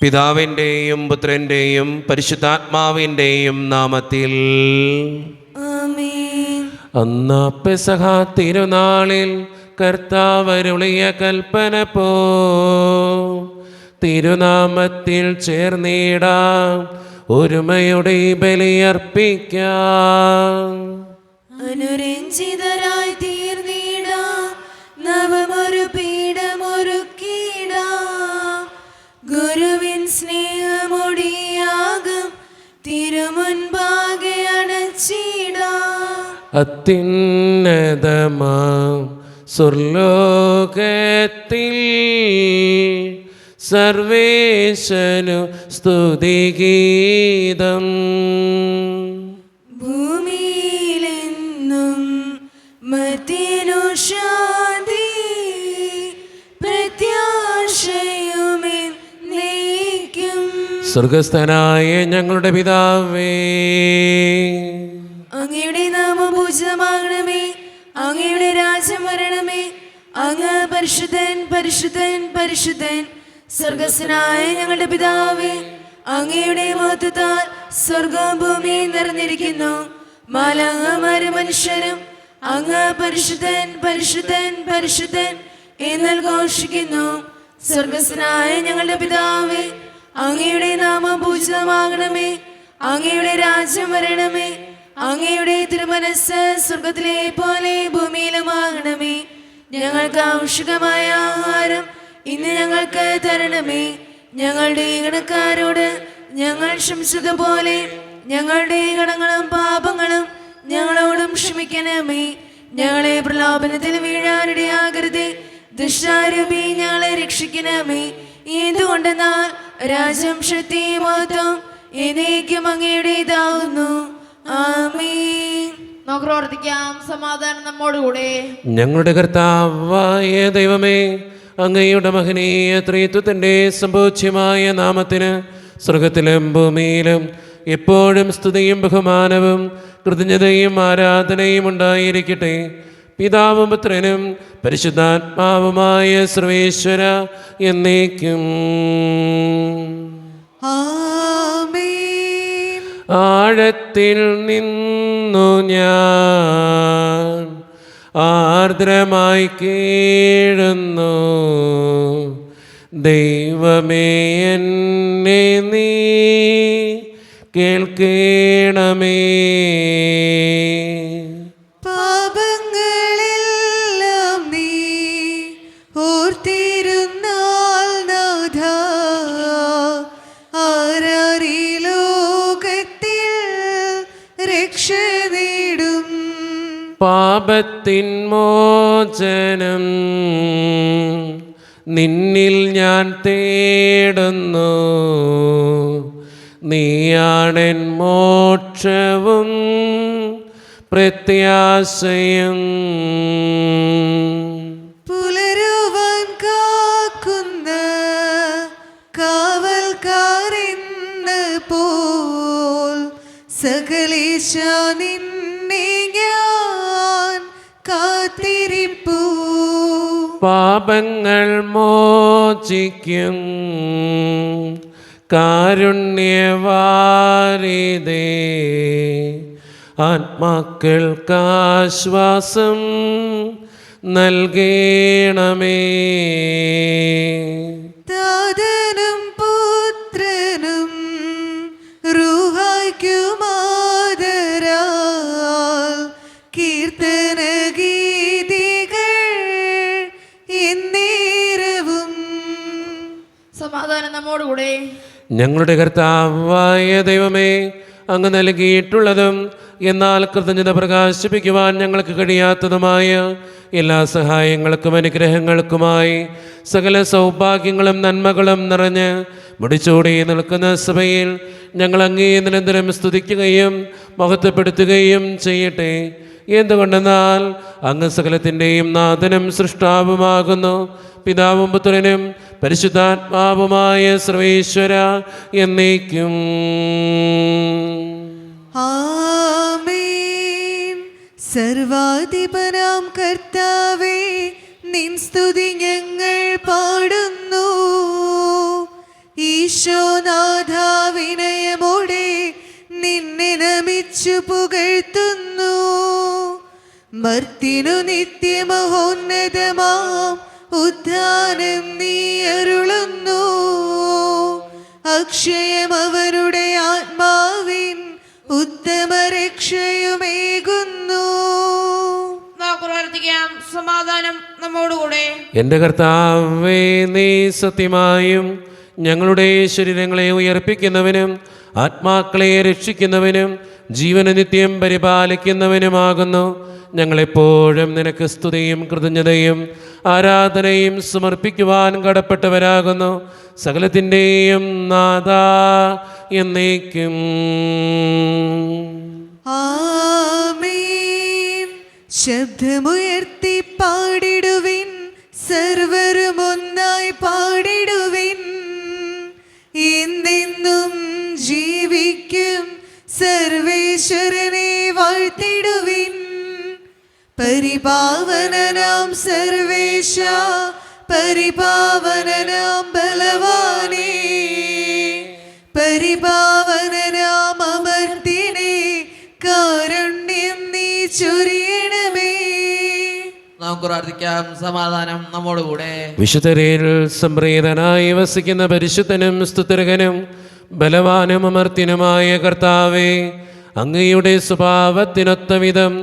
പിതാവിൻ്റെയും പുത്രൻ്റെയും പരിശുദ്ധാത്മാവിൻ്റെയും നാമത്തിൽ ആമേൻ. അന്ന് പെസഹ തിരുനാളിൽ കർത്താവരുളിയ കൽപ്പന പോ തിരുനാമത്തിൽ ചേർന്നിടാം, ഒരുമയുടെ ബലിയർപ്പിക്കാം. അനുരഞ്ജിതരായി തീർന്നിടാം, നവമൊരു പീഠമൊരുക്കിടാം. ഗുരുവിൻ സ്നേഹമൊടിയാകും തിരുമുൻപാകെ അണച്ചിടാം. അത്യുന്നതമാം സ്വർലോകത്തിൽ സർവേശനു സ്തുതിഗീതം. ഭൂമിയിലെന്നും മർത്യനു ശാന്തി, പ്രത്യാശയുമെന്നേക്കും. സ്വർഗസ്ഥനായ ഞങ്ങളുടെ പിതാവേ, അങ്ങയുടെ നാമം പൂജിതമാകണമേ, അങ്ങയുടെ രാജ്യം വരണമേ. അങ്ങ് പരിശുദ്ധൻ പരിശുദ്ധൻ പരിശുദ്ധൻ. സ്വർഗസ്ഥനായ ഞങ്ങളുടെ പിതാവേ, അങ്ങയുടെ മഹത്വത്താൽ സ്വർഗവും ഭൂമിയും നിറഞ്ഞിരിക്കുന്നു. മാലാഖമാരും മനുഷ്യരും അങ്ങ് പരിശുദ്ധൻ പരിശുദ്ധൻ പരിശുദ്ധൻ എന്ന് ഘോഷിക്കുന്നു. സ്വർഗസ്ഥനായ ഞങ്ങളുടെ പിതാവേ, അങ്ങയുടെ നാമം പൂജിതമാകണമേ, അങ്ങയുടെ രാജ്യം വരണമേ. അങ്ങയുടെ തിരുമനസ്സ് സ്വർഗത്തിലെ പോലെ ഭൂമിയിലുമാകണമേ. ഞങ്ങൾക്ക് ആവശ്യമായ ആഹാരം ഇന്ന് ഞങ്ങൾക്ക് തരണമേ. ഞങ്ങളുടെ കടക്കാരോട് ഞങ്ങൾ ക്ഷമിച്ചതുപോലെ ഞങ്ങളുടെ കടങ്ങളും പാപങ്ങളും ഞങ്ങളോടും ക്ഷമിക്കണമേ. ഞങ്ങളെ പ്രലോഭനത്തിൽ വീഴാനിടയാകരുതേ, ദുഷ്ടാരൂപി ഞങ്ങളെ രക്ഷിക്കണമേ. എന്തുകൊണ്ടെന്നാൽ രാജ്യം ശക്തി മഹത്വം എന്നേക്കും അങ്ങയുടേതാകുന്നു. ആമേൻ. നമുക്ക് പ്രവർത്തിക്കാം. സമാധാനം നമ്മോടുകൂടെ. ഞങ്ങളുടെ കർത്താവായ ദൈവമേ, അങ്ങയുടെ മഹനീയ ത്രിത്വത്തിൻ്റെ സംഭോജ്യമായ നാമത്തിന് സ്വർഗത്തിലും ഭൂമിയിലും എപ്പോഴും സ്തുതിയും ബഹുമാനവും കൃതജ്ഞതയും ആരാധനയും ഉണ്ടായിരിക്കട്ടെ. പിതാവും പുത്രനും പരിശുദ്ധാത്മാവുമായ സർവേശ്വര എന്നേക്കും. ആമേൻ. ആഴത്തിൽ നിന്നു ഞാൻ ആർദ്രമായി കേഴുന്നു, ദൈവമേ എന്നെ നീ കേൾക്കണമേ. പാപങ്ങളെല്ലാം നീ ഓർത്തിരുന്നാൽ നാഥ, ആരാരീ ലോകത്തിൽ രക്ഷ നേടും. പാപത്തിൻ മോചനം നിന്നിൽ ഞാൻ തേടുന്നു, നീയാണെൻ മോക്ഷവും പ്രത്യാശയും. പുലരുവാൻ കാക്കുന്ന കാവൽക്കാരെന്ന പോൽ സകലേശ നിന്നെ ഞാൻ കാത്തിരിപ്പൂ. പാപങ്ങൾ മോചിക്കും കാരുണ്യവാരിതേ, ആത്മാക്കൾക്കാശ്വാസം നൽകണമേ. താതനും പുത്രനും റൂഹായ്ക്കുമാദരാൽ കീർത്തന ഗീതികൾ എന്നേരവും. സമാധാനം നമ്മോടുകൂടെ. ഞങ്ങളുടെ കർത്താവായ ദൈവമേ, അങ്ങ് നൽകിയിട്ടുള്ളതും എന്നാൽ കൃതജ്ഞത പ്രകാശിപ്പിക്കുവാൻ ഞങ്ങൾക്ക് കഴിയാത്തതുമായ എല്ലാ സഹായങ്ങൾക്കും അനുഗ്രഹങ്ങൾക്കുമായി സകല സൗഭാഗ്യങ്ങളും നന്മകളും നിറഞ്ഞ് മുടിച്ചൂടി നിൽക്കുന്ന സഭയിൽ ഞങ്ങൾ അങ്ങേ നിരന്തരം സ്തുതിക്കുകയും മഹത്വപ്പെടുത്തുകയും ചെയ്യട്ടെ. എന്തുകൊണ്ടെന്നാൽ അങ്ങ് സകലത്തിൻ്റെയും നാഥനും സൃഷ്ടാവുമാകുന്നു. പിതാവും പുത്രനും പരിശുദ്ധാത്മാവുമായ സർവേശ്വര എന്നേക്കും. ആമേൻ. സർവാധിപനാം കർത്താവേ, നിൻ സ്തുതി ഞങ്ങൾ പാടുന്നു. ഈശോനാഥ വിനയമോടെ നിന്നെ നമിച്ചു പുകഴ്ത്തുന്നു. മർത്തിനു നിത്യമഹോന്നതമാം ഉദ്ധാനം നീ അരുളുന്നു. അക്ഷയം അവരുടെ ആത്മാവിൻ ഉത്തമ രക്ഷയുമേകുന്നു. നമുക്ക് പ്രാർത്ഥിക്കാം. സമാധാനം നമ്മോടുകൂടെ. എൻ്റെ കർത്താവേ, നീ സത്യമായും ഞങ്ങളുടെ ശരീരങ്ങളെ ഉയർപ്പിക്കുന്നവനും ആത്മാക്കളെ രക്ഷിക്കുന്നവനും ജീവന നിത്യം പരിപാലിക്കുന്നവനുമാകുന്നു. ഞങ്ങളെപ്പോഴും നിനക്ക് സ്തുതിയും കൃതജ്ഞതയും ആരാധനയും സമർപ്പിക്കുവാൻ കടപ്പെട്ടവരാകുന്നു. സകലത്തിൻ്റെയും നാഥാ എന്നേക്കും. ആമേൻ. ശബ്ദമുയർത്തി പാടിടുവിൻ, സർവരും ഒന്നായി പാടിടുവിൻ. എന്നെന്നും ജീവിക്കും സർവേശ്വരനെ വാഴ്ത്തിടുവിൻ. പരിപാവനനാം സർവേശ, പരിപാവനനാം ബലവാനേ, പരിപാവനനാം അമർത്തിനെ കാരുണ്യം നീ ചൊരിയണമേ. നമുക്ക് പ്രാർത്ഥിക്കാം. സമാധാനം നമ്മോടുകൂടെ. വിശുദ്ധരിൽ സംപ്രീതനായി വസിക്കുന്ന പരിശുദ്ധനും സ്തുതിർഹനും ബലവാനും അമർത്തിനുമായ കർത്താവേ, അങ്ങയുടെ സ്വഭാവത്തിനൊത്ത വിധം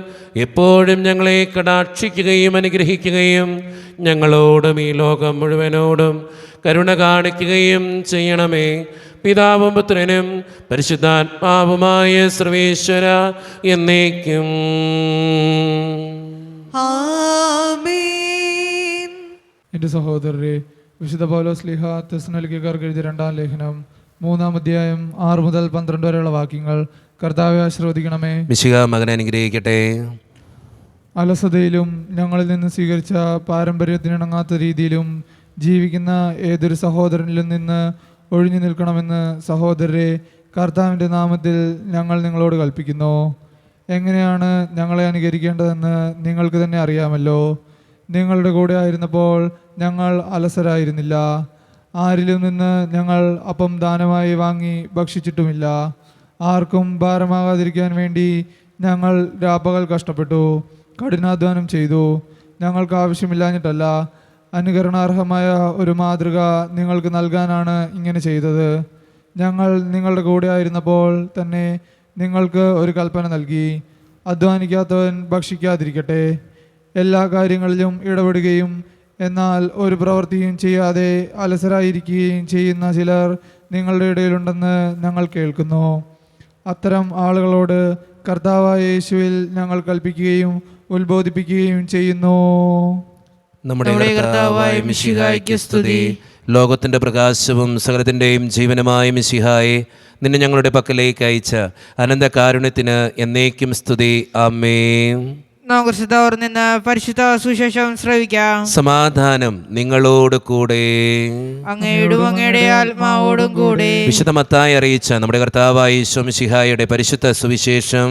എപ്പോഴും ഞങ്ങളെ കടാക്ഷിക്കുകയും അനുഗ്രഹിക്കുകയും ഞങ്ങളോടും ഈ ലോകം മുഴുവനോടും കരുണ കാണിക്കുകയും ചെയ്യണമേ. പിതാവും പുത്രനും പരിശുദ്ധാത്മാവുമായ സർവേശ്വര എന്നേക്കും. ആമേൻ. എൻ്റെ സഹോദരരെ, വിശുദ്ധ പൗലോസ് ശ്ലീഹ തെസ്സലോനിക്കർക്ക് എഴുതിയ 2-ാം ലേഖനം 3-ാം അധ്യായം 6 മുതൽ 12 വരെയുള്ള വാക്യങ്ങൾ കർത്താവെ ആശീർവദിക്കണമേ. മിശിഹ മകനെ അനുഗ്രഹിക്കട്ടെ. അലസതയിലും ഞങ്ങളിൽ നിന്ന് സ്വീകരിച്ച പാരമ്പര്യത്തിനിണങ്ങാത്ത രീതിയിലും ജീവിക്കുന്ന ഏതൊരു സഹോദരനിലും നിന്ന് ഒഴിഞ്ഞു നിൽക്കണമെന്ന് സഹോദരരെ കർത്താവിൻ്റെ നാമത്തിൽ ഞങ്ങൾ നിങ്ങളോട് കൽപ്പിക്കുന്നു. എങ്ങനെയാണ് ഞങ്ങളെ അനുകരിക്കേണ്ടതെന്ന് നിങ്ങൾക്ക് തന്നെ അറിയാമല്ലോ. നിങ്ങളുടെ കൂടെ ആയിരുന്നപ്പോൾ ഞങ്ങൾ അലസരായിരുന്നില്ല. ആരിലും നിന്ന് ഞങ്ങൾ അപ്പം ദാനമായി വാങ്ങി ഭക്ഷിച്ചിട്ടുമില്ല. ആർക്കും ഭാരമാകാതിരിക്കാൻ വേണ്ടി ഞങ്ങൾ രാപ്പകൽ കഷ്ടപ്പെട്ടു, കഠിനാധ്വാനം ചെയ്തു. ഞങ്ങൾക്ക് ആവശ്യമില്ലാഞ്ഞിട്ടല്ല, അനുകരണാർഹമായ ഒരു മാതൃക നിങ്ങൾക്ക് നൽകാനാണ് ഇങ്ങനെ ചെയ്തത്. ഞങ്ങൾ നിങ്ങളുടെ കൂടെ ആയിരുന്നപ്പോൾ തന്നെ നിങ്ങൾക്ക് ഒരു കൽപ്പന നൽകി: അധ്വാനിക്കാത്തവൻ ഭക്ഷിക്കാതിരിക്കട്ടെ. എല്ലാ കാര്യങ്ങളിലും ഇടപെടുകയും എന്നാൽ ഒരു പ്രവൃത്തിയും ചെയ്യാതെ അലസരായിരിക്കുകയും ചെയ്യുന്ന ചിലർ നിങ്ങളുടെ ഇടയിലുണ്ടെന്ന് ഞങ്ങൾ കേൾക്കുന്നു. അത്തരം ആളുകളോട് കർത്താവായ യേശുവിൽ ഞങ്ങൾ കൽപ്പിക്കുകയും ഉത്ബോധിപ്പിക്കുകയും ചെയ്യുന്നു. നമ്മുടെ കർത്താവായ മിശിഹായ്ക്ക് സ്തുതി. ലോകത്തിൻ്റെ പ്രകാശവും സകലത്തിൻ്റെയും ജീവനുമായ മിശിഹായെ, നിന്നെ ഞങ്ങളുടെ പക്കലേക്ക് അയച്ച അനന്ത കാരുണ്യത്തിന് എന്നേക്കും സ്തുതി. ആമേൻ. നമുക്ക് ശ്രദ്ധയോടെ നിന്ന് പരിശുദ്ധ സുവിശേഷം ശ്രവിക്കാം. സമാധാനം നിങ്ങളോട് കൂടെ. അങ്ങയോടും അങ്ങയുടെ ആത്മാവോടും കൂടെ. വിശുദ്ധ മത്തായി അറിയിച്ച നമ്മുടെ കർത്താവായ യേശു മിശിഹായുടെ പരിശുദ്ധ സുവിശേഷം.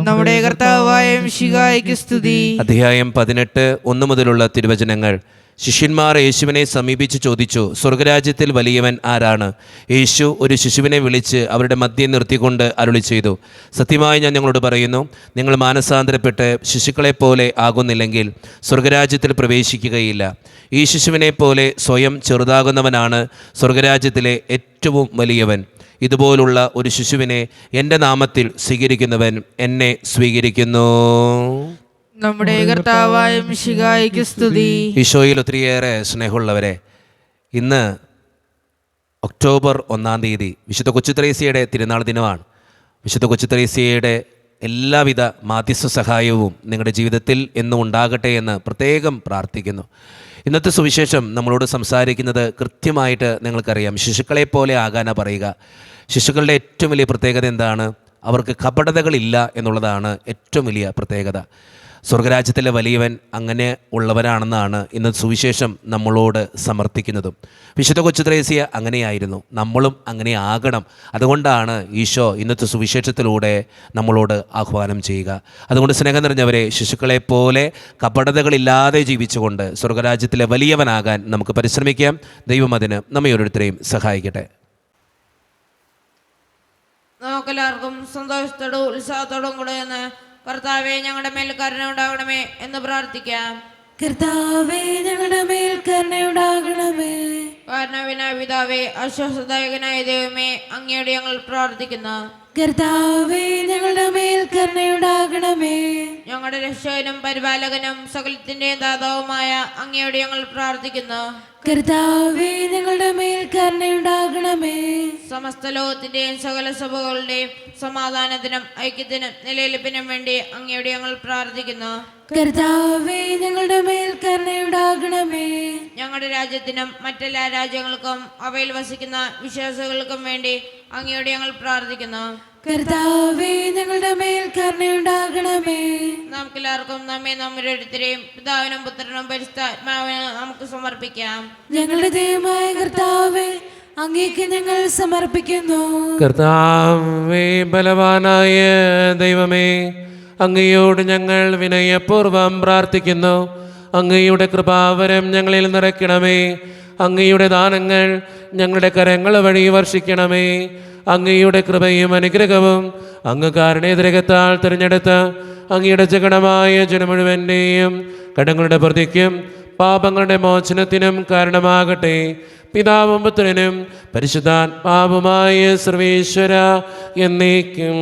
നമ്മുടെ കർത്താവായ മിശിഹായ്ക്ക് സ്തുതി. അധ്യായം 18 1 മുതലുള്ള തിരുവചനങ്ങൾ. ശിഷ്യന്മാർ യേശുവിനെ സമീപിച്ച് ചോദിച്ചു, സ്വർഗരാജ്യത്തിൽ വലിയവൻ ആരാണ്? യേശു ഒരു ശിശുവിനെ വിളിച്ച് അവരുടെ മധ്യം നിർത്തിക്കൊണ്ട് അരുളി ചെയ്തു, സത്യമായി ഞാൻ നിങ്ങളോട് പറയുന്നു, നിങ്ങൾ മാനസാന്തരപ്പെട്ട് ശിശുക്കളെപ്പോലെ ആകുന്നില്ലെങ്കിൽ സ്വർഗരാജ്യത്തിൽ പ്രവേശിക്കുകയില്ല. ഈ ശിശുവിനെ പോലെ സ്വയം ചെറുതാകുന്നവനാണ് സ്വർഗരാജ്യത്തിലെ ഏറ്റവും വലിയവൻ. ഇതുപോലുള്ള ഒരു ശിശുവിനെ എൻ്റെ നാമത്തിൽ സ്വീകരിക്കുന്നവൻ എന്നെ സ്വീകരിക്കുന്നു. നമ്മുടെ കർത്താവായ മിശിഹായ്ക്ക് സ്തുതി. ഈശോയിൽ ഒത്തിരിയേറെ സ്നേഹമുള്ളവരെ, ഇന്ന് ഒക്ടോബർ 1-ാം തീയതി വിശുദ്ധ കൊച്ചുത്രേസ്യയുടെ തിരുനാൾ ദിനമാണ്. വിശുദ്ധ കൊച്ചുത്രേസ്യയുടെ എല്ലാവിധ മാധ്യസ്ഥ സഹായവും നിങ്ങളുടെ ജീവിതത്തിൽ എന്നും ഉണ്ടാകട്ടെ എന്ന് പ്രത്യേകം പ്രാർത്ഥിക്കുന്നു. ഇന്നത്തെ സുവിശേഷം നമ്മളോട് സംസാരിക്കുന്നത് കൃത്യമായിട്ട് നിങ്ങൾക്കറിയാം, ശിശുക്കളെപ്പോലെ ആകാനാണ് പറയുക. ശിശുക്കളുടെ ഏറ്റവും വലിയ പ്രത്യേകത എന്താണ്? അവർക്ക് കപടതകളില്ല എന്നുള്ളതാണ് ഏറ്റവും വലിയ പ്രത്യേകത. സ്വർഗരാജ്യത്തിലെ വലിയവൻ അങ്ങനെ ഉള്ളവരാണെന്നാണ് ഇന്ന് സുവിശേഷം നമ്മളോട് സമർത്ഥിക്കുന്നതും. വിശുദ്ധ കൊച്ചുത്രേസ്യ അങ്ങനെയായിരുന്നു, നമ്മളും അങ്ങനെ ആകണം. അതുകൊണ്ടാണ് ഈശോ ഇന്നത്തെ സുവിശേഷത്തിലൂടെ നമ്മളോട് ആഹ്വാനം ചെയ്യുക. അതുകൊണ്ട് സ്നേഹം നിറഞ്ഞവരെ, ശിശുക്കളെപ്പോലെ കപടതകളില്ലാതെ ജീവിച്ചുകൊണ്ട് സ്വർഗരാജ്യത്തിലെ വലിയവനാകാൻ നമുക്ക് പരിശ്രമിക്കാം. ദൈവം അതിന് നമ്മെ ഓരോരുത്തരെയും സഹായിക്കട്ടെ. നമുക്കെല്ലാവർക്കും സന്തോഷത്തോടും ഉത്സാഹത്തോടും കൂടെ എന്ന് കർത്താവെ ഞങ്ങളുടെ മേൽ കരുണ ഉണ്ടാകണമേ എന്ന് പ്രാർത്ഥിക്കാം. കർത്താവേ ഞങ്ങളുടെ മേൽ കരുണയുണ്ടാകണമേ. കാരണവിനായ പിതാവേ, ആശ്വാസദായകനായ ദൈവമേ, അങ്ങയോട് ഞങ്ങൾ പ്രാർത്ഥിക്കുന്നു. കർത്താവേ ഞങ്ങളുടെ മേൽ കരുണയുണ്ടാകണമേ. ഞങ്ങളുടെ രക്ഷകനും പരിപാലകനും സകലത്തിന്റെയും ദാതാവുമായ അങ്ങയോട് ഞങ്ങൾ പ്രാർത്ഥിക്കുന്നു. കർത്താവേ ഞങ്ങളുടെ മേൽ കരുണയുണ്ടാകണമേ. സമസ്ത ലോകത്തിന്റെയും സകല സഭകളുടെയും സമാധാനത്തിനും ഐക്യത്തിനും നിലനിൽപ്പിനും വേണ്ടി അങ്ങയോട് ഞങ്ങൾ പ്രാർത്ഥിക്കുന്നു. കർത്താവേ ഞങ്ങളുടെ മേൽ കരുണയുണ്ടാകണമേ. ഞങ്ങളുടെ രാജ്യത്തിനും മറ്റെല്ലാ രാജ്യങ്ങൾക്കും അവയിൽ വസിക്കുന്ന വിശ്വാസികൾക്കും വേണ്ടി അങ്ങയോട് ഞങ്ങൾ പ്രാർത്ഥിക്കുന്നു. കർത്താവേ ഞങ്ങളുടെ മേൽ കരുണയുണ്ടാകണമേ. നമുക്കെല്ലാവർക്കും നമ്മെ നമ്മുടെ ഓരോരുത്തരെയും പിതാവിനും പുത്രനും പരിശുദ്ധാത്മാവിനും നമുക്ക് സമർപ്പിക്കാം. ഞങ്ങളുടെ ദൈവമായ കർത്താവേ, അങ്ങേക്ക് ഞങ്ങൾ സമർപ്പിക്കുന്നു. കർത്താവേ, ബലവാനായ ദൈവമേ, അങ്ങയോട് ഞങ്ങൾ വിനയപൂർവം പ്രാർത്ഥിക്കുന്നു. അങ്ങയുടെ കൃപാവരം ഞങ്ങളിൽ നിറയ്ക്കണമേ. അങ്ങയുടെ ദാനങ്ങൾ ഞങ്ങളുടെ കരങ്ങൾ വഴി വർഷിക്കണമേ. അങ്ങയുടെ കൃപയും അനുഗ്രഹവും അങ്ങ് കാരുണ്യതിരകത്താൽ തിരഞ്ഞെടുത്ത അങ്ങയുടെ ജഗണമായ ജനം മുഴുവൻ്റെയും കടങ്ങളുടെ പ്രതിക്കും പാപങ്ങളുടെ മോചനത്തിനും കാരണമാകട്ടെ. പിതാവും പുത്രനും പരിശുദ്ധാത്മാവുമായ സർവേശ്വര എന്നേക്കും.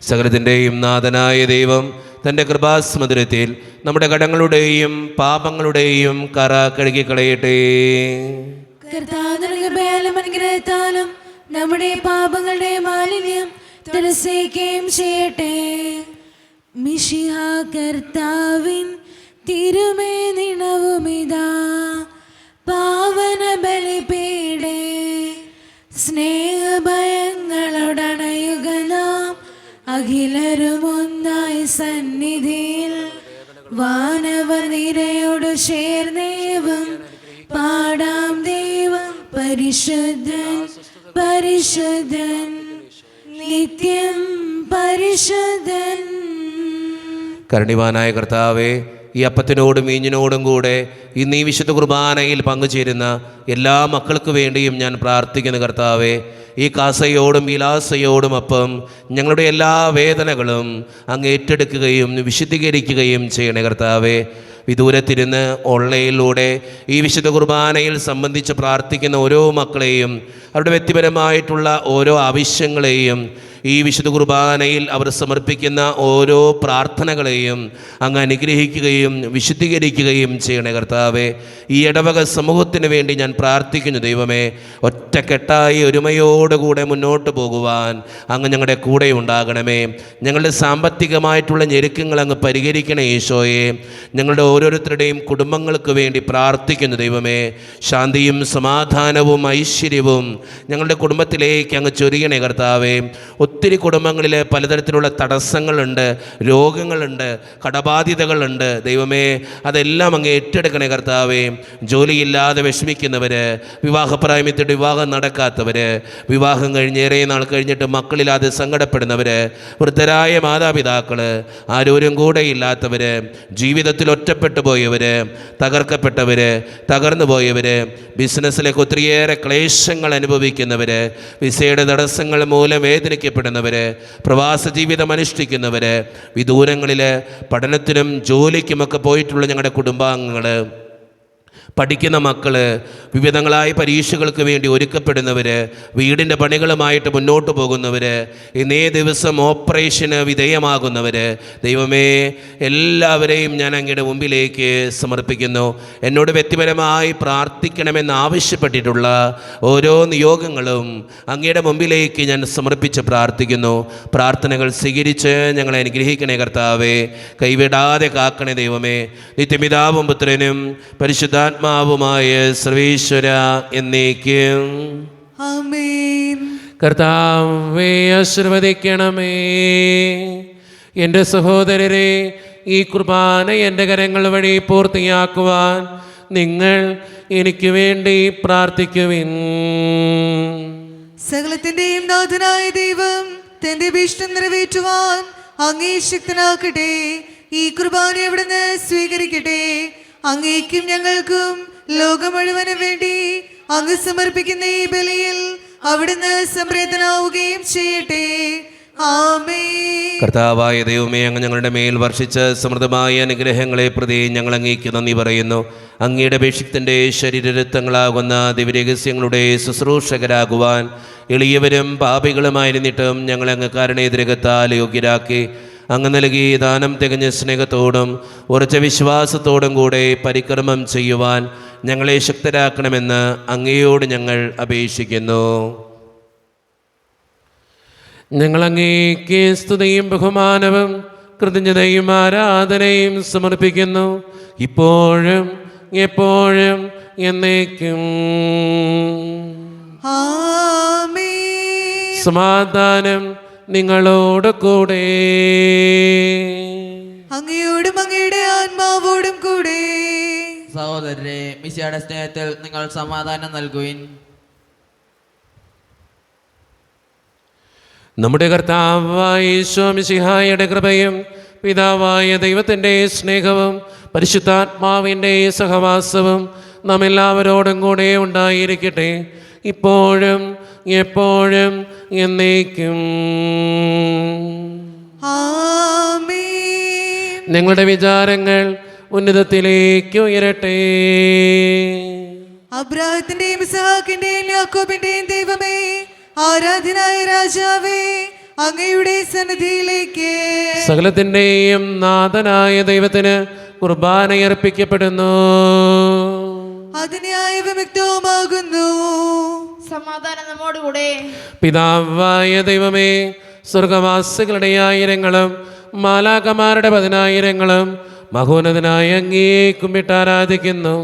സകലത്തിൻ്റെയും നാഥനായ ദൈവം തൻ്റെ കൃപാസ്മധുരത്തിൽ നമ്മുടെ കടങ്ങളുടെയും പാപങ്ങളുടെയും കറ കഴുകിക്കളയട്ടെ. കർത്താവിന്റെ അനുഗ്രഹത്താലും നമ്മുടെ പാപങ്ങളുടെ മാലിന്യം തുലസിക്കുകയും ചെയ്യട്ടെ. മിശിഹ കർത്താവിൻ തിരുമേനിണവുമിതാ പാവന ബലിപീഠേ സ്നേഹഭയങ്ങളോടണയുക നാം അഖിലരുമൊന്നായി സന്നിധിയിൽ വാനവർ നിരയോട് ചേർന്നേവം പാടാം ദൈവം പരിശുദ്ധൻ പരിശുദ്ധൻ നിത്യം പരിശുദ്ധൻ. കരുണിവാനായ കർത്താവേ, ഈ അപ്പത്തിനോടും വീഞ്ഞിനോടും കൂടെ ഇന്ന് ഈ വിശുദ്ധ കുർബാനയിൽ പങ്കുചേരുന്ന എല്ലാ മക്കൾക്ക് വേണ്ടിയും ഞാൻ പ്രാർത്ഥിക്കുന്നു. കർത്താവേ, ഈ കാസയോടും വിലാസയോടും ഒപ്പം ഞങ്ങളുടെ എല്ലാ വേദനകളും അങ്ങ് ഏറ്റെടുക്കുകയും വിശുദ്ധീകരിക്കുകയും ചെയ്യണേ. കർത്താവേ, വിദൂരത്തിരുന്ന് ഓൺലൈനിലൂടെ ഈ വിശുദ്ധ കുർബാനയിൽ സംബന്ധിച്ച് പ്രാർത്ഥിക്കുന്ന ഓരോ മക്കളെയും അവരുടെ വ്യക്തിപരമായിട്ടുള്ള ഓരോ ആവശ്യങ്ങളെയും ഈ വിശുദ്ധ കുർബാനയിൽ അവർ സമർപ്പിക്കുന്ന ഓരോ പ്രാർത്ഥനകളെയും അങ്ങ് അനുഗ്രഹിക്കുകയും വിശുദ്ധീകരിക്കുകയും ചെയ്യണേ. കർത്താവേ, ഈ ഇടവക സമൂഹത്തിന് വേണ്ടി ഞാൻ പ്രാർത്ഥിക്കുന്നു. ദൈവമേ, ഒറ്റക്കെട്ടായി ഒരുമയോടുകൂടെ മുന്നോട്ട് പോകുവാൻ അങ്ങ് ഞങ്ങളുടെ കൂടെ ഉണ്ടാകണമേ. ഞങ്ങളുടെ സാമ്പത്തികമായിട്ടുള്ള ഞെരുക്കങ്ങൾ അങ്ങ് പരിഹരിക്കണേ ഈശോയെ. ഞങ്ങളുടെ ഓരോരുത്തരുടെയും കുടുംബങ്ങൾക്ക് വേണ്ടി പ്രാർത്ഥിക്കുന്നു. ദൈവമേ, ശാന്തിയും സമാധാനവും ഐശ്വര്യവും ഞങ്ങളുടെ കുടുംബത്തിലേക്ക് അങ്ങ് ചൊരിയണേ. കർത്താവേ, ഒത്തിരി കുടുംബങ്ങളിൽ പലതരത്തിലുള്ള തടസ്സങ്ങളുണ്ട്, രോഗങ്ങളുണ്ട്, കടബാധ്യതകളുണ്ട്. ദൈവമേ, അതെല്ലാം അങ്ങ് ഏറ്റെടുക്കണേ. കർത്താവേ, ജോലിയില്ലാതെ വിഷമിക്കുന്നവർ, വിവാഹപ്രായമത്തിൽ വിവാഹം നടക്കാത്തവർ, വിവാഹം കഴിഞ്ഞേറെ നാൾ കഴിഞ്ഞിട്ട് മക്കളില്ലാതെ സങ്കടപ്പെടുന്നവർ, വൃദ്ധരായ മാതാപിതാക്കൾ, ആരോരും കൂടെ ഇല്ലാത്തവർ, ജീവിതത്തിൽ ഒറ്റപ്പെട്ടു പോയവർ, തകർക്കപ്പെട്ടവർ, തകർന്നു പോയവർ, ബിസിനസ്സിലേക്ക് ഒത്തിരിയേറെ ക്ലേശങ്ങൾ അനുഭവിക്കുന്നവർ, വിസയുടെ തടസ്സങ്ങൾ മൂലം വേദനിക്കപ്പെടുന്നവർ, പ്രവാസ ജീവിതം അനുഷ്ഠിക്കുന്നവർ, വിദൂരങ്ങളിൽ പഠനത്തിനും ജോലിക്കുമൊക്കെ പോയിട്ടുള്ള ഞങ്ങളുടെ കുടുംബാംഗങ്ങൾ, പഠിക്കുന്ന മക്കൾ, വിവിധങ്ങളായ പരീക്ഷകൾക്ക് വേണ്ടി ഒരുക്കപ്പെടുന്നവർ, വീടിൻ്റെ പണികളുമായിട്ട് മുന്നോട്ട് പോകുന്നവർ, ഇന്നേ ദിവസം ഓപ്പറേഷന് വിധേയമാകുന്നവർ, ദൈവമേ, എല്ലാവരെയും ഞാൻ അങ്ങയുടെ മുമ്പിലേക്ക് സമർപ്പിക്കുന്നു. എന്നോട് വ്യക്തിപരമായി പ്രാർത്ഥിക്കണമെന്ന് ആവശ്യപ്പെട്ടിട്ടുള്ള ഓരോ നിയോഗങ്ങളും അങ്ങയുടെ മുമ്പിലേക്ക് ഞാൻ സമർപ്പിച്ച് പ്രാർത്ഥിക്കുന്നു. പ്രാർത്ഥനകൾ സ്വീകരിച്ച് ഞങ്ങളെ അനുഗ്രഹിക്കണേ. കർത്താവേ, കൈവിടാതെ കാക്കണേ. ദൈവമേ, നിത്യപിതാവും പുത്രനും പരിശുദ്ധാത്മാവുമായ സർവേശ്വര എന്നേക്കും. ആമേൻ. കർത്താവേ, ആശീർവദിക്കണമേ. എൻ്റെ സഹോദരരെ, ഈ കുർബാന എൻ്റെ കരങ്ങൾ വഴി പൂർത്തിയാക്കുവാൻ നിങ്ങൾ എനിക്ക് വേണ്ടി പ്രാർത്ഥിക്കുവിൻ. സകലത്തിന്റെയും നാഥനായ ദൈവം തന്റെ ഭീഷ്ടം നിറവേറ്റുവാൻ അങ്ങേ ശക്തനാക്കട്ടെ. ഈ കുർബാന അവിടുന്ന് സ്വീകരിക്കട്ടെ. അങ്ങേക്കും ഞങ്ങൾക്കും ലോകം മുഴുവനും വേണ്ടി അങ്ങ് സമർപ്പിക്കുന്ന ഈ ബലിയിൽ അവിടുന്ന് സംപ്രീതനാവുകയും ചെയ്യട്ടെ. ആമേൻ. കർത്താവായ ദൈവമേ, അങ്ങ് ഞങ്ങളുടെ മേൽ വർഷിച്ച സമൃദ്ധമായ അനുഗ്രഹങ്ങളെ പ്രതി ഞങ്ങൾ അങ്ങേക്ക് നന്ദി പറയുന്നു. അങ്ങയുടെ അഭിഷിക്തൻ്റെ ശരീരരക്തങ്ങളാകുന്ന ദിവ്യരഹസ്യങ്ങളുടെ ശുശ്രൂഷകരാകുവാൻ എളിയവരും പാപികളുമായിരുന്നിട്ടും ഞങ്ങളെ അങ്ങ് കാരുണ്യതിരകത്താൽ യോഗ്യരാക്കി. അങ്ങ് നൽകി ദാനം തികഞ്ഞ സ്നേഹത്തോടും ഉറച്ച വിശ്വാസത്തോടും കൂടെ പരിക്രമം ചെയ്യുവാൻ ഞങ്ങളെ ശക്തരാക്കണമെന്ന് അങ്ങയോട് ഞങ്ങൾ അപേക്ഷിക്കുന്നു. ഞങ്ങൾ അങ്ങേക്ക് സ്തുതിയും ബഹുമാനവും കൃതജ്ഞതയും ആരാധനയും സമർപ്പിക്കുന്നു, ഇപ്പോഴും എപ്പോഴും എന്നേക്കും. ആമേൻ. സമാധാനം നിങ്ങളോട് കൂടെ. അങ്ങയോടും അങ്ങയുടെ ആത്മാവോടും കൂടെ. സഹോദരരെ, മിശിഹായുടെ സ്നേഹത്തിൽ നിങ്ങൾ സമാധാനം നൽകുവിൻ. നമ്മുടെ കർത്താവായ യേശു മിശിഹായുടെ കൃപയും പിതാവായ ദൈവത്തിൻ്റെ സ്നേഹവും പരിശുദ്ധാത്മാവിൻ്റെ സഹവാസവും നാം എല്ലാവരോടും കൂടെ ഉണ്ടായിരിക്കട്ടെ, ഇപ്പോഴും എപ്പോഴും എന്നേക്കും. ആമേൻ. നിങ്ങളുടെ വിചാരങ്ങൾ ഉന്നതത്തിലേക്ക് ഉയരട്ടെ. അബ്രാഹത്തിന്റെയും ഇസ്ഹാക്കിന്റെയും യാക്കോബിന്റെയും ദൈവമേ, ആരാധനായ രാജാവേ, അങ്ങയുടെ സന്നിധിയിലേക്ക് സകലത്തിൻ്റെയും നാഥനായ ദൈവത്തിന് കുർബാനയർപ്പിക്കപ്പെടുന്നു. അത് ന്യായവിമുക്തവുമാകുന്നു. സമാധാനം നമ്മോടുകൂടെ. പിതാവായ ദൈവമേ, സ്വർഗവാസികളുടെ ആയിരങ്ങളും മാലാകമാരുടെ 10,000ങ്ങളും മഹോന്നതനായ അങ്ങേ കുമ്പിട്ട് ആരാധിക്കുന്നു.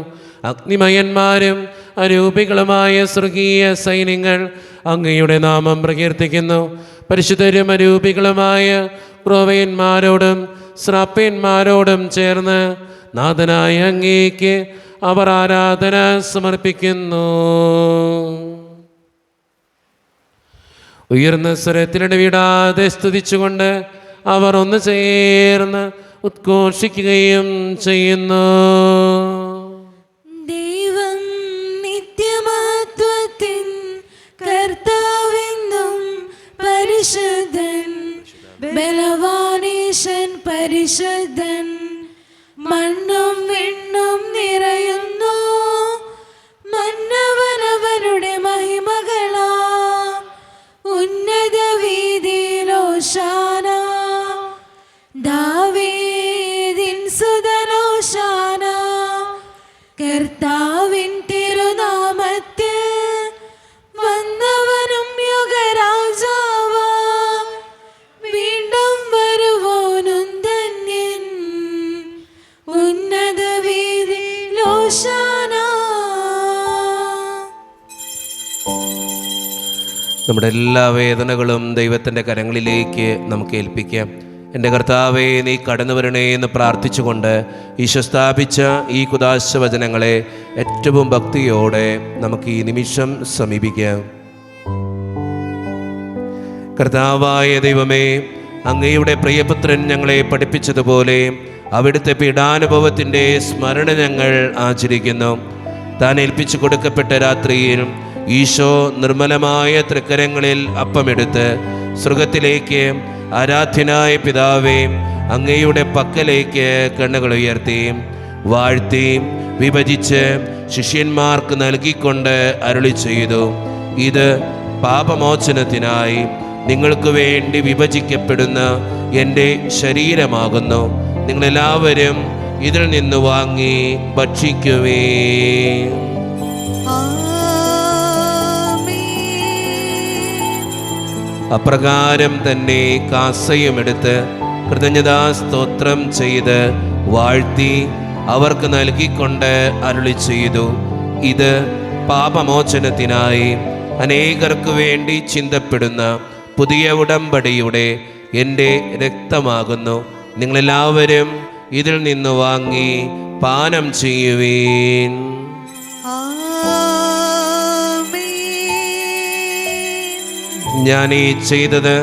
അഗ്നിമയന്മാരും അരൂപികളുമായ സ്വർഗീയ സൈന്യങ്ങൾ അങ്ങയുടെ നാമം പ്രകീർത്തിക്കുന്നു. പരിശുദ്ധരും അരൂപികളുമായ ക്രോവയന്മാരോടും ശ്രാപ്യന്മാരോടും ചേർന്ന് നാഥനായ അങ്ങേക്ക് അവർ ആരാധന സമർപ്പിക്കുന്നു. ഉയർന്ന സ്വരത്തിലിടവിടാതെ സ്തുതിച്ചുകൊണ്ട് അവർ ഒന്ന് ചേർന്ന് ഉദ്ഘോഷിക്കുകയും ചെയ്യുന്നു. ദൈവം നിത്യമഹത്വത്തിൻ കർത്താവെന്നും പരിശുദ്ധൻ, ബലവാനീശൻ പരിശുദ്ധൻ. മണ്ണും വിണ്ണും നിറയുന്നു മന്നവനവനുടെ മഹിമകളാം. ഉന്നത വീതിയിലോശാന, ദാവീദിൻ സുതനോശാന. കർത്താവിൻ തിരുനാമത്തിൽ വന്നവനും യുഗരാജാവാം, വീണ്ടും വരുവോനും ധന്യൻ. ഉന്നത വീതിയിലോശാന. നമ്മുടെ എല്ലാ വേദനകളും ദൈവത്തിൻ്റെ കരങ്ങളിലേക്ക് നമുക്ക് ഏൽപ്പിക്കാം. എൻ്റെ കർത്താവേ, നീ കടന്നു വരണേ എന്ന് പ്രാർത്ഥിച്ചുകൊണ്ട് ഈശോ സ്ഥാപിച്ച ഈ കുദാശ വചനങ്ങളെ ഏറ്റവും ഭക്തിയോടെ നമുക്ക് ഈ നിമിഷം സമീപിക്കാം. കർത്താവായ ദൈവമേ, അങ്ങയുടെ പ്രിയപുത്രൻ ഞങ്ങളെ പഠിപ്പിച്ചതുപോലെ അവിടുത്തെ പീഡാനുഭവത്തിൻ്റെ സ്മരണ ഞങ്ങൾ ആചരിക്കുന്നു. താൻ ഏൽപ്പിച്ചു കൊടുക്കപ്പെട്ട രാത്രിയിൽ ഈശോ നിർമ്മലമായ തൃക്കരങ്ങളിൽ അപ്പമെടുത്ത് സ്വർഗത്തിലേക്ക് ആരാധ്യനായ പിതാവേ അങ്ങയുടെ പക്കലേക്ക് കണ്ണുകൾ ഉയർത്തി വാഴ്ത്തി വിഭജിച്ച് ശിഷ്യന്മാർക്ക് നൽകിക്കൊണ്ട് അരുളി ചെയ്തു, ഇത് പാപമോചനത്തിനായി നിങ്ങൾക്ക് വേണ്ടി വിഭജിക്കപ്പെടുന്ന എൻ്റെ ശരീരമാകുന്നു. നിങ്ങളെല്ലാവരും ഇതിൽ നിന്ന് വാങ്ങി ഭക്ഷിക്കുവേ. അപ്രകാരം തന്നെ കാസയുമെടുത്ത് കൃതജ്ഞതാ സ്തോത്രം ചെയ്ത് വാഴ്ത്തി അവർക്ക് നൽകിക്കൊണ്ട് അരുളി ചെയ്തു, ഇത് പാപമോചനത്തിനായി അനേകർക്ക് വേണ്ടി ചിന്തപ്പെടുന്ന പുതിയ ഉടമ്പടിയുടെ എൻ്റെ രക്തമാകുന്നു. നിങ്ങളെല്ലാവരും ഇതിൽ നിന്ന് വാങ്ങി പാനം ചെയ്യുവീൻ. ഞാൻ ഈ ചെയ്തത്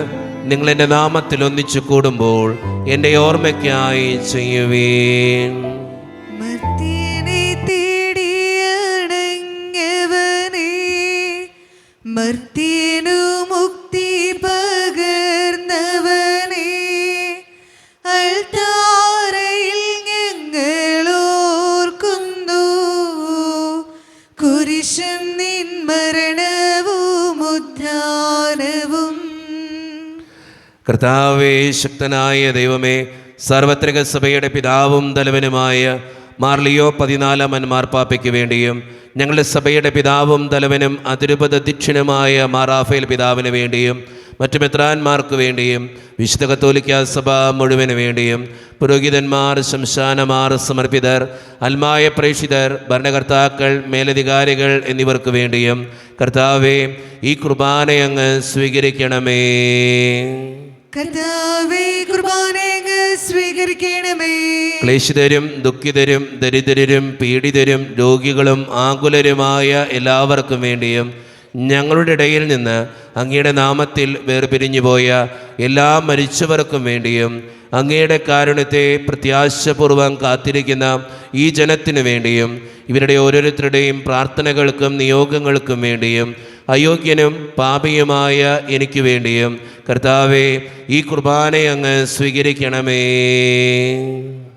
നിങ്ങൾ എൻ്റെ നാമത്തിൽ ഒന്നിച്ചു കൂടുമ്പോൾ എൻ്റെ ഓർമ്മയ്ക്കായി ചെയ്യുവീൻ. മർത്യനെ തേടിയടങ്ങിയവനെ കുരിശും നിൻ മരണവും ഉദ്ധാനവും. കർത്താവേ, ശക്തനായ ദൈവമേ, സാർവത്രിക സഭയുടെ പിതാവും തലവനുമായ മാർ ലിയോ 14 മാർപ്പാപ്പയ്ക്ക് വേണ്ടിയും ഞങ്ങളുടെ സഭയുടെ പിതാവും തലവനും അതിരൂപത അധ്യക്ഷനുമായ മാർ റാഫേൽ പിതാവിന് വേണ്ടിയും മറ്റു മെത്രാന്മാർക്ക് വേണ്ടിയും വിശുദ്ധ കത്തോലിക്ക സഭ മുഴുവന് വേണ്ടിയും പുരോഹിതന്മാർ, ശംശാനമാർ, സമർപ്പിതർ, അൽമായ പ്രേക്ഷിതർ, ഭരണകർത്താക്കൾ, മേലധികാരികൾ എന്നിവർക്ക് വേണ്ടിയും കർത്താവേ, ഈ കുർബാനയങ്ങ് സ്വീകരിക്കണമേ. കർത്താവേ, കുർബാനയങ്ങ് സ്വീകരിക്കണമേ. ക്ലേശിതരും ദുഃഖിതരും ദരിദ്രരും പീഡിതരും രോഗികളും ആകുലരുമായ എല്ലാവർക്കും വേണ്ടിയും ഞങ്ങളുടെ ഇടയിൽ നിന്ന് അങ്ങയുടെ നാമത്തിൽ വേർപിരിഞ്ഞുപോയ എല്ലാ മരിച്ചവർക്കും വേണ്ടിയും അങ്ങയുടെ കാരുണ്യത്തെ പ്രത്യാശപൂർവം കാത്തിരിക്കുന്ന ഈ ജനത്തിനു വേണ്ടിയും ഇവരുടെ ഓരോരുത്തരുടെയും പ്രാർത്ഥനകൾക്കും നിയോഗങ്ങൾക്കും വേണ്ടിയും അയോഗ്യനും പാപിയുമായ എനിക്ക് വേണ്ടിയും കർത്താവേ, ഈ കുർബാനയങ്ങ് സ്വീകരിക്കണമേ.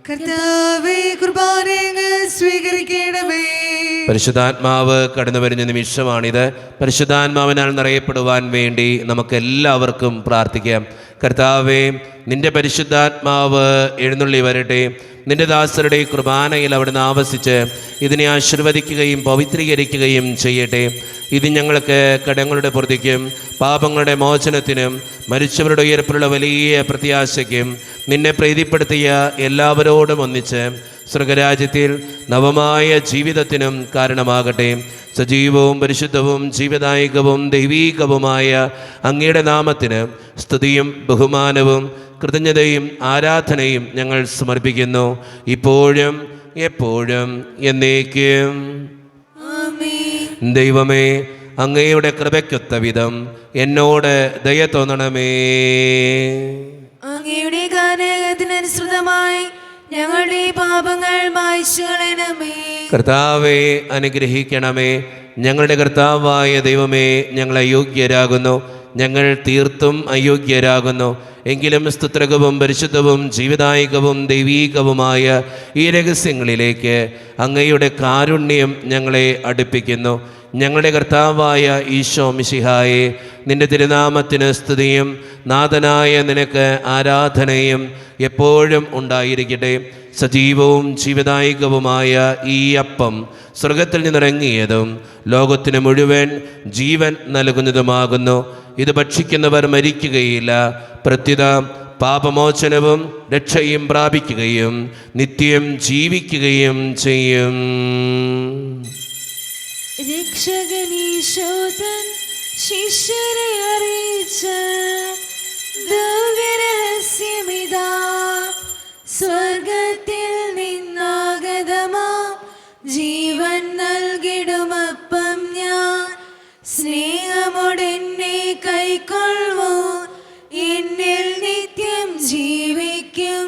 കർത്താവേ, കുർബാനയങ്ങ് സ്വീകരിക്കണമേ. പരിശുദ്ധാത്മാവ് കടന്നു വരുന്ന നിമിഷമാണിത്. പരിശുദ്ധാത്മാവിനാൽ നിറയപ്പെടുവാൻ വേണ്ടി നമുക്കെല്ലാവർക്കും പ്രാർത്ഥിക്കാം. കർത്താവേ, നിന്റെ പരിശുദ്ധാത്മാവ് എഴുന്നള്ളി വരട്ടെ. നിന്റെ ദാസരുടെ കുർബാനയിൽ അവിടുന്ന് ആവസിച്ച് ഇതിനെ ആശീർവദിക്കുകയും പവിത്രീകരിക്കുകയും ചെയ്യട്ടെ. ഇത് ഞങ്ങൾക്ക് കടങ്ങളുടെ പൊറുതിക്കും പാപങ്ങളുടെ മോചനത്തിനും മരിച്ചവരുടെ ഉയർപ്പിലുള്ള വലിയ പ്രത്യാശയ്ക്കും നിന്നെ പ്രീതിപ്പെടുത്തിയ എല്ലാവരോടും ഒന്നിച്ച് സ്വർഗരാജ്യത്തിൽ നവമായ ജീവിതത്തിനും കാരണമാകട്ടെ. സജീവവും പരിശുദ്ധവും ജീവദായകവും ദൈവീകവുമായ അങ്ങയുടെ നാമത്തിന് സ്തുതിയും ബഹുമാനവും കൃതജ്ഞതയും ആരാധനയും ഞങ്ങൾ സമർപ്പിക്കുന്നു, ഇപ്പോഴും എപ്പോഴും എന്നേക്കും. ദൈവമേ, അങ്ങയുടെ കൃപയ്ക്കൊത്ത വിധം എന്നോട് ദയ തോന്നണമേ. അങ്ങയുടെ ഗാനത്തിനനുസൃതമായി ഞങ്ങളുടെ പാപങ്ങൾ മായ്ച്ചു കളയണമേ. കർത്താവെ, അനുഗ്രഹിക്കണമേ. ഞങ്ങളുടെ കർത്താവായ ദൈവമേ, ഞങ്ങൾ അയോഗ്യരാകുന്നു, ഞങ്ങൾ തീർത്തും അയോഗ്യരാകുന്നു. എങ്കിലും സ്തുത്രകവും പരിശുദ്ധവും ജീവദായകവും ദൈവീകവുമായ ഈ രഹസ്യങ്ങളിലേക്ക് അങ്ങയുടെ കാരുണ്യം ഞങ്ങളെ അടുപ്പിക്കുന്നു. ഞങ്ങളുടെ കർത്താവായ ഈശോ മിശിഹായെ, നിന്റെ തിരുനാമത്തിന് സ്തുതിയും നാഥനായ നിനക്ക് ആരാധനയും എപ്പോഴും ഉണ്ടായിരിക്കട്ടെ. സജീവവും ജീവദായകവുമായ ഈ അപ്പം സ്വർഗത്തിൽ നിന്നിറങ്ങിയതും ലോകത്തിന് മുഴുവൻ ജീവൻ നൽകുന്നതുമാകുന്നു. ഇത് ഭക്ഷിക്കുന്നവർ മരിക്കുകയില്ല, പ്രത്യുത പാപമോചനവും രക്ഷയും പ്രാപിക്കുകയും നിത്യം ജീവിക്കുകയും ചെയ്യും. രക്ഷകനീശോതൻ ശിഷ്യരെ അറിയിച്ച ദിവ്യരഹസ്യമിതാ, സ്വർഗത്തിൽ നിന്നാഗതമാ ജീവൻ നൽകിടുമപ്പം ഞാൻ. സ്നേഹമോടെന്നെ കൈക്കൊള്ളുവോ, എന്നിൽ നിത്യം ജീവിക്കും,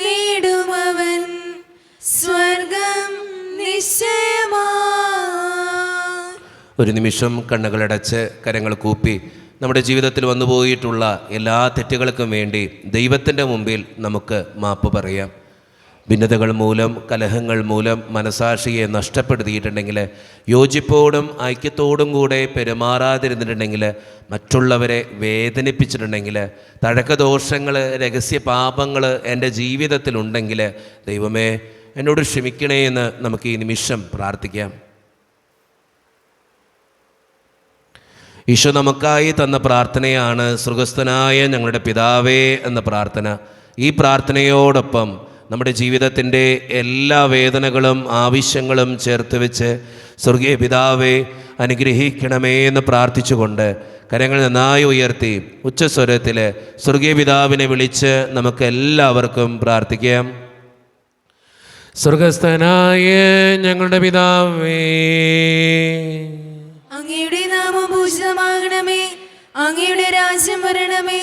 നേടുമവൻ സ്വർഗം നിശ്ചയമാ. ഒരു നിമിഷം കണ്ണുകളടച്ച് കരങ്ങൾ കൂപ്പി നമ്മുടെ ജീവിതത്തിൽ വന്നുപോയിട്ടുള്ള എല്ലാ തെറ്റുകൾക്കും വേണ്ടി ദൈവത്തിൻ്റെ മുമ്പിൽ നമുക്ക് മാപ്പ് പറയാം. ഭിന്നതകൾ മൂലം, കലഹങ്ങൾ മൂലം മനസാക്ഷിയെ നഷ്ടപ്പെടുത്തിയിട്ടുണ്ടെങ്കിൽ, യോജിപ്പോടും ഐക്യത്തോടും കൂടെ പെരുമാറാതിരുന്നിട്ടുണ്ടെങ്കിൽ, മറ്റുള്ളവരെ വേദനിപ്പിച്ചിട്ടുണ്ടെങ്കിൽ, തഴക്കദോഷങ്ങൾ, രഹസ്യ പാപങ്ങൾ എൻ്റെ ജീവിതത്തിലുണ്ടെങ്കിൽ, ദൈവമേ എന്നോട് ക്ഷമിക്കണേ എന്ന് നമുക്ക് ഈ നിമിഷം പ്രാർത്ഥിക്കാം. ഈശോ നമുക്കായി തന്ന പ്രാർത്ഥനയാണ് സ്വർഗസ്ഥനായ ഞങ്ങളുടെ പിതാവേ എന്ന പ്രാർത്ഥന. ഈ പ്രാർത്ഥനയോടൊപ്പം നമ്മുടെ ജീവിതത്തിൻ്റെ എല്ലാ വേദനകളും ആവശ്യങ്ങളും ചേർത്ത് വെച്ച് സ്വർഗീയ പിതാവേ അനുഗ്രഹിക്കണമേ എന്ന് പ്രാർത്ഥിച്ചുകൊണ്ട് കരങ്ങൾ നന്നായി ഉയർത്തി ഉച്ചസ്വരത്തിൽ സ്വർഗീയ പിതാവിനെ വിളിച്ച് നമുക്ക് എല്ലാവർക്കും പ്രാർത്ഥിക്കാം. സ്വർഗസ്ഥനായ ഞങ്ങളുടെ പിതാവേ, അങ്ങയുടെ നാമം പൂജിതമാകണമേ, അങ്ങയുടെ രാജ്യം വരണമേ,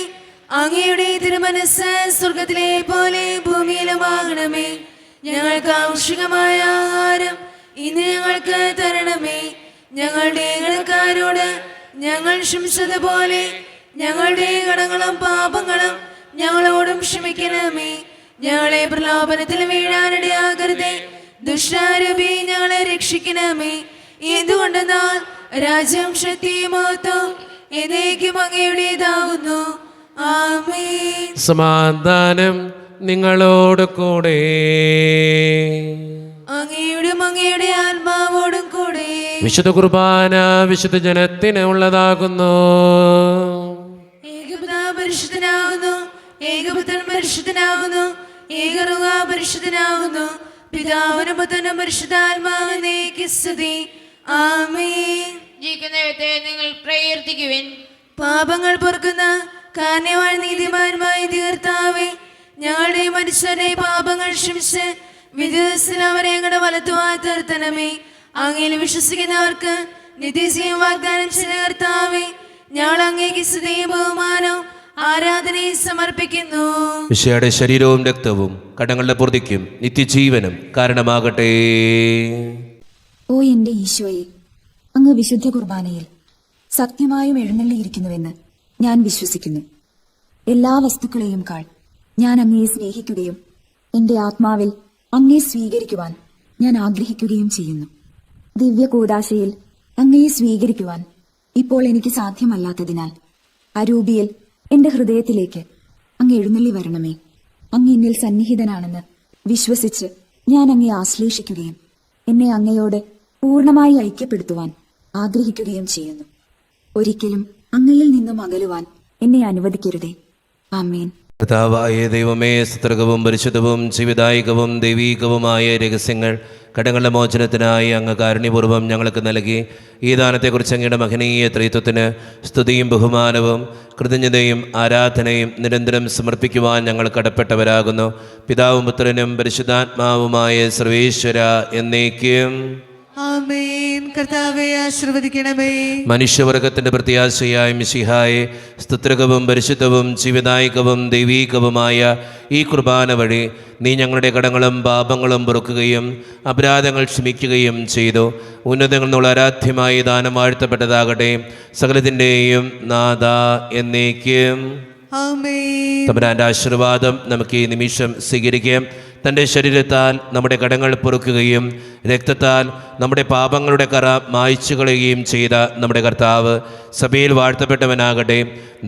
അങ്ങയുടെ തിരുമനസ്സ് സ്വർഗത്തിലെ പോലെ ഭൂമിയിലുമാകണമേ. ഞങ്ങൾക്ക് ആവശ്യമായ ആഹാരം ഇന്ന് ഞങ്ങൾക്ക് തരണമേ. ഞങ്ങളുടെ കടക്കാരോട് ഞങ്ങൾ ക്ഷമിച്ചതുപോലെ ഞങ്ങളുടെ കടങ്ങളും പാപങ്ങളും ഞങ്ങളോടും ക്ഷമിക്കണമേ. ഞങ്ങളെ പ്രലോഭനത്തിൽ വീഴാനിടയാകരുതേ, ദുഷ്ടാരൂപി ഞങ്ങളെ രക്ഷിക്കണമേ. എന്തുകൊണ്ടെന്നാൽ രാജ്യം ശക്തിയും മഹത്വവും എന്നേക്കും അങ്ങയുടേതാകുന്നു. ആമേൻ. സമാധാനം നിങ്ങളോട് കൂടെ. അങ്ങയുടെ ആത്മാവോടും കൂടെ. വിശുദ്ധ കുർബാന വിശുദ്ധ ജനത്തിന് ഉള്ളതാകുന്നു. ഏകപിതാവ് പരിശുദ്ധനാകുന്നു, ഏകപുത്രൻ പരിശുദ്ധനാകുന്നു, ഏകറുക പരിശുദ്ധനാകുന്നു. പിതാവിനും പുത്രനും പരിശുദ്ധാത്മാവിനേക്ക് സ്തുതി. ആമേൻ. ജീവിക്കുന്ന ദൈവത്തെ നിങ്ങൾ പ്രകീർത്തിക്കുവിൻ. പാപങ്ങൾ പൊറുക്കുന്ന കാരണവാൻ നീതിമാന്മായ കർത്താവേ, ഞങ്ങളുടെ മനുഷ്യരുടെ പാപങ്ങൾ ക്ഷമിച്ച് വിധിദിവസത്തിൽ അവരെ ഞങ്ങളുടെ വലത്തുവായി തീർത്തണമേ. അങ്ങയിൽ വിശ്വസിക്കുന്നവർക്ക് നിത്യജീവൻ വാഗ്ദാനം ചെയ്ത കർത്താവേ, ഞങ്ങൾ അങ്ങേക്ക് സ്തുതിയും ബഹുമാനവും ആരാധനയും സമർപ്പിക്കുന്നു. മിശിഹായുടെ ശരീരവും രക്തവും കടങ്ങളുടെ പൂർത്തിക്കും നിത്യജീവനും കാരണമാകട്ടെ. ഓ എന്റെ ഈശോയെ, അങ്ങ് വിശുദ്ധ കുർബാനയിൽ സത്യമായും എഴുന്നള്ളിയിരിക്കുന്നുവെന്ന് ഞാൻ വിശ്വസിക്കുന്നു. എല്ലാ വസ്തുക്കളെയും കാൾ ഞാൻ അങ്ങയെ സ്നേഹിക്കുകയും എന്റെ ആത്മാവിൽ അങ്ങയെ സ്വീകരിക്കുവാൻ ഞാൻ ആഗ്രഹിക്കുകയും ചെയ്യുന്നു. ദിവ്യ കൂദാശയിൽ അങ്ങയെ സ്വീകരിക്കുവാൻ ഇപ്പോൾ എനിക്ക് സാധ്യമല്ലാത്തതിനാൽ അരൂപിയിൽ എന്റെ ഹൃദയത്തിലേക്ക് അങ്ങ് എഴുന്നള്ളി വരണമേ. അങ്ങ് എന്നിൽ സന്നിഹിതനാണെന്ന് വിശ്വസിച്ച് ഞാൻ അങ്ങയെ ആശ്ലേഷിക്കുകയും എന്നെ അങ്ങയോട് പൂർണ്ണമായി ഐക്യപ്പെടുത്തുവാൻ ആഗ്രഹിക്കുകയും ചെയ്യുന്നു. ഒരിക്കലും അങ്ങയിൽ നിന്നും അകലുവാൻ എന്നെ അനുവദിക്കരുതേ. ആമേൻ. കർത്താവായ ദൈവമേ, സ്തുത്യർഹവും പരിശുദ്ധവും ജീവിതായികവും ദൈവീകവുമായ രഹസ്യങ്ങൾ കടങ്ങളുടെ മോചനത്തിനായി അങ്ങ് കാരുണ്യപൂർവ്വം ഞങ്ങൾക്ക് നൽകി. ഈ ദാനത്തെക്കുറിച്ച് അങ്ങയുടെ മഹനീയ ത്രിത്വത്തിന് സ്തുതിയും ബഹുമാനവും കൃതജ്ഞതയും ആരാധനയും നിരന്തരം സമർപ്പിക്കുവാൻ ഞങ്ങൾ കടപ്പെട്ടവരാകുന്നു. പിതാവും പുത്രനും പരിശുദ്ധാത്മാവുമായ സർവേശ്വര എന്നേക്കും ആമേൻ. കർത്താവേ ആശീർവദിക്കണമേ. മനുഷ്യവർഗത്തിന്റെ പ്രത്യാശയായ മിശിഹായെ, സ്തുത്യർഹവും പരിശുദ്ധവും ജീവദായകവും ദൈവീകവുമായ ഈ കുർബാന വഴി നീ ഞങ്ങളുടെ കടങ്ങളും പാപങ്ങളും പൊറുക്കുകയും അപരാധങ്ങൾ ക്ഷമിക്കുകയും ചെയ്തു. ഉന്നതങ്ങളിൽ നിന്നുള്ള ആരാധ്യമായി ദാനം വാഴ്ത്തപ്പെട്ടതാകട്ടെ. സകലത്തിൻ്റെയും നാഥ എന്നേക്കും തമ്പുരാന്റെ ആശീർവാദം നമുക്ക് ഈ നിമിഷം സ്വീകരിക്കാം. തൻ്റെ ശരീരത്താൽ നമ്മുടെ കടങ്ങൾ പൊറുക്കുകയും രക്തത്താൽ നമ്മുടെ പാപങ്ങളുടെ കറ മായ്ച്ചു കളയുകയും ചെയ്ത നമ്മുടെ കർത്താവ് സഭയിൽ വാഴ്ത്തപ്പെട്ടവനാകട്ടെ.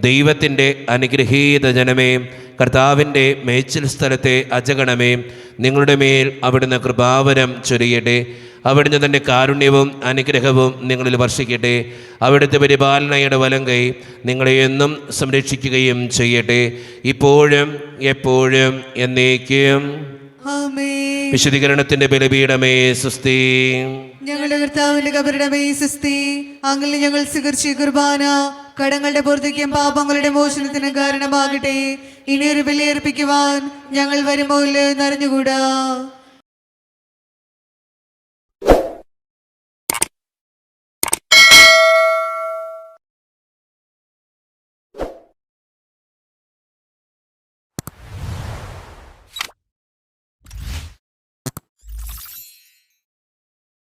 ദൈവത്തിൻ്റെ അനുഗ്രഹീത ജനമേ, കർത്താവിൻ്റെ മേച്ചിൽ സ്ഥലത്തെ അജഗണമേ, നിങ്ങളുടെ മേൽ അവിടുന്ന് കൃപാവരം ചൊരിയട്ടെ. അവിടുന്ന് തൻ്റെ കാരുണ്യവും അനുഗ്രഹവും നിങ്ങളിൽ വർഷിക്കട്ടെ. അവിടുത്തെ പരിപാലനയുടെ വലം കൈ നിങ്ങളെ എന്നും സംരക്ഷിക്കുകയും ചെയ്യട്ടെ, ഇപ്പോഴും എപ്പോഴും എന്നേക്കും. വിശുദ്ധീകരണത്തിന്റെ ബലിപീഠമേ സുസ്തി. ഞങ്ങളുടെ കർത്താവിന്റെ കബറിടമേ സുസ്തി. അങ്ങനെ ഞങ്ങൾ സ്വീകരിച്ച കുർബാന കടങ്ങളുടെ പൂർത്തിക്കും പാപങ്ങളുടെ മോചനത്തിന് കാരണമാകട്ടെ. ഇനിയൊരു ബലിയർപ്പിക്കുവാൻ ഞങ്ങൾ വരുമ്പോൾ നിറഞ്ഞുകൂടാ.